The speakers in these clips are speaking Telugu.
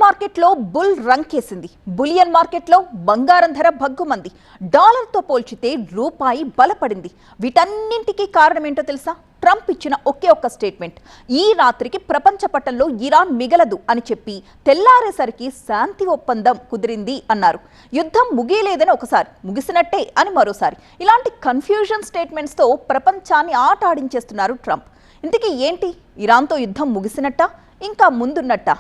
మార్కెట్లో బుల్ రంకేసింది. బులియన్ మార్కెట్లో బంగారం ధర భగ్గుమంది. డాలర్తో పోల్చితే రూపాయి బలపడింది. వీటన్నింటికీ కారణం ఏంటో తెలుసా? ట్రంప్ ఇచ్చిన ఒకే ఒక్క స్టేట్మెంట్. ఈ రాత్రికి ప్రపంచ పటంలో ఇరాన్ మిగలదు అని చెప్పి తెల్లారేసరికి శాంతి ఒప్పందం కుదిరింది అన్నారు. యుద్ధం ముగియలేదని ఒకసారి, ముగిసినట్టే అని మరోసారి. ఇలాంటి కన్ఫ్యూజన్ స్టేట్మెంట్స్తో ప్రపంచాన్ని ఆట ఆడించేస్తున్నారు ట్రంప్. ఇంతకీ ఏంటి? ఇరాన్తో యుద్ధం ముగిసినట్టా, ఇంకా ముందున్నట్టా?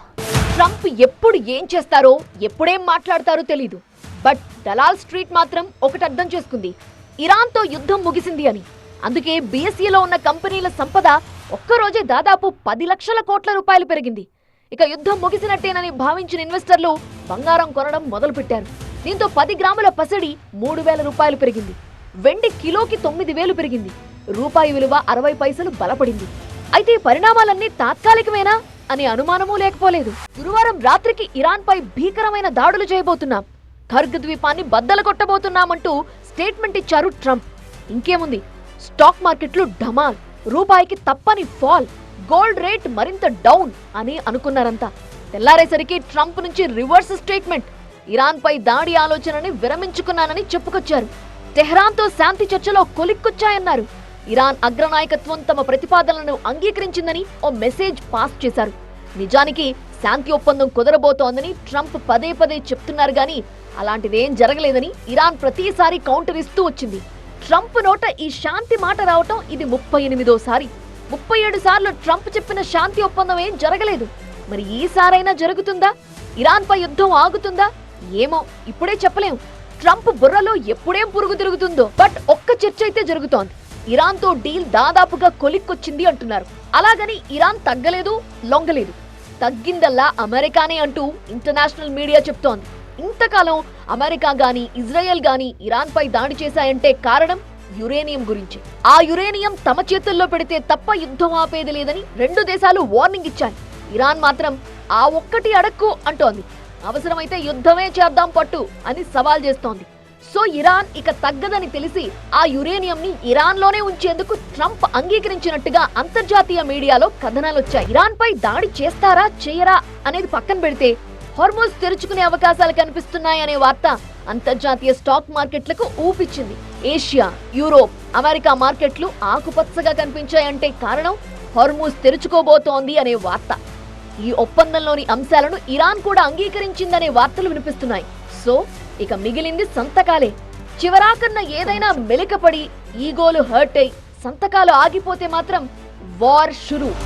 ట్రంప్ ఎప్పుడు ఏం చేస్తారో, ఎప్పుడేం మాట్లాడతారో తెలీదు. బట్ దలాల్ స్ట్రీట్ మాత్రం ఒకటి అర్థం చేసుకుంది: ఇరాన్తో యుద్ధం ముగిసింది అని. అందుకే బీఎస్ఈలో ఉన్న కంపెనీల సంపద ఒక్కరోజే దాదాపు 10 లక్షల కోట్ల రూపాయలు పెరిగింది. ఇక యుద్ధం ముగిసినట్టేనని భావించిన ఇన్వెస్టర్లు బంగారం కొనడం మొదలుపెట్టారు. దీంతో 10 గ్రాముల పసిడి 3,000 రూపాయలు పెరిగింది. వెండి కిలోకి 9,000 పెరిగింది. రూపాయి విలువ 60 పైసలు బలపడింది. అయితే పరిణామాలన్నీ తాత్కాలికమేనా అనే అనుమానమూ లేకపోలేదు. గురువారం రాత్రికి ఇరాన్ పై భీకరమైన దాడులు చేయబోతున్నాం, ఖర్గ్ ద్వీపాన్ని బద్దలు కొట్టబోతున్నామంటూ స్టేట్మెంట్ ఇచ్చారు ట్రంప్. ఇంకేముంది, స్టాక్ మార్కెట్లు ఢమాల్, రూపాయికి తప్పని ఫాల్, గోల్డ్ రేట్ మరింత డౌన్ అని అనుకున్నారంతా. తెల్లారేసరికి ట్రంప్ నుంచి రివర్స్ స్టేట్మెంట్. ఇరాన్ పై దాడి ఆలోచనని విరమించుకున్నానని చెప్పుకొచ్చారు. టెహ్రాన్తో శాంతి చర్చలో కొలిక్కొచ్చాయన్నారు. ఇరాన్ అగ్రనాయకత్వం తమ ప్రతిపాదనలను అంగీకరించిందని ఓ మెసేజ్ పాస్ చేశారు. నిజానికి శాంతి ఒప్పందం కుదరబోతోందని ట్రంప్ పదే పదే చెప్తున్నారు గానీ అలాంటిదేం జరగలేదని ఇరాన్ ప్రతిసారి కౌంటర్ ఇస్తూ వచ్చింది. ట్రంప్ నోట ఈ శాంతి మాట రావటం ఇది 38వ సారి. 37 సార్లు ట్రంప్ చెప్పిన శాంతి ఒప్పందం ఏం జరగలేదు. మరి ఈసారైనా జరుగుతుందా? ఇరాన్ పై యుద్ధం ఆగుతుందా? ఏమో, ఇప్పుడే చెప్పలేం. ట్రంప్ బుర్రలో ఎప్పుడేం పురుగు తిరుగుతుందో. బట్ ఒక్క చర్చ అయితే జరుగుతోంది: ఇరాన్ తో డీల్ దాదాపుగా కొలిక్కొచ్చింది అంటున్నారు. అలాగని ఇరాన్ తగ్గలేదు, లొంగలేదు. తగ్గిందల్లా అమెరికానే అంటూ ఇంటర్నేషనల్ మీడియా చెప్తోంది. ఇంతకాలం అమెరికా గాని, ఇజ్రాయెల్ గాని ఇరాన్ పై దాడి చేశాయంటే కారణం యురేనియం గురించి. ఆ యురేనియం తమ చేతుల్లో పెడితే తప్ప యుద్ధం ఆపేది లేదని 2 దేశాలు వార్నింగ్ ఇచ్చాయి. ఇరాన్ మాత్రం ఆ ఒక్కటి అడక్కు అంటోంది. అవసరమైతే యుద్ధమే చేద్దాం పట్టు అని సవాల్ చేస్తోంది. సో ఇరాన్ ఇక తగ్గదని తెలిసి ఆ యురేనియం ని ఇరాన్ లోనే ఉంచేందుకు ట్రంప్ అంగీకరించినట్టుగా అంతర్జాతీయ మీడియాలో కథనాలొచ్చాయి. ఇరాన్ పై దాడి చేస్తారా చేయరా అనేది పక్కన పెడితే హార్మోజ్ తెరుచుకునే అవకాశాలు కనిపిస్తున్నాయనే వార్త అంతర్జాతీయ స్టాక్ మార్కెట్లకు ఊపిచ్చింది. ఏషియా, యూరోప్, అమెరికా మార్కెట్లు ఆకుపచ్చగా కనిపించాయంటే కారణం హార్మోజ్ తెరుచుకోబోతోంది అనే వార్త. ఈ ఒప్పందంలోని అంశాలను ఇరాన్ కూడా అంగీకరించిందనే వార్తలు వినిపిస్తున్నాయి. సో ఇక మిగిలింది సంతకాలే. చివరాకన్న ఏదైనా మెలికపడి ఈగోలు హర్ట్ అయి సంతకాలు ఆగిపోతే మాత్రం వార్ షురూ.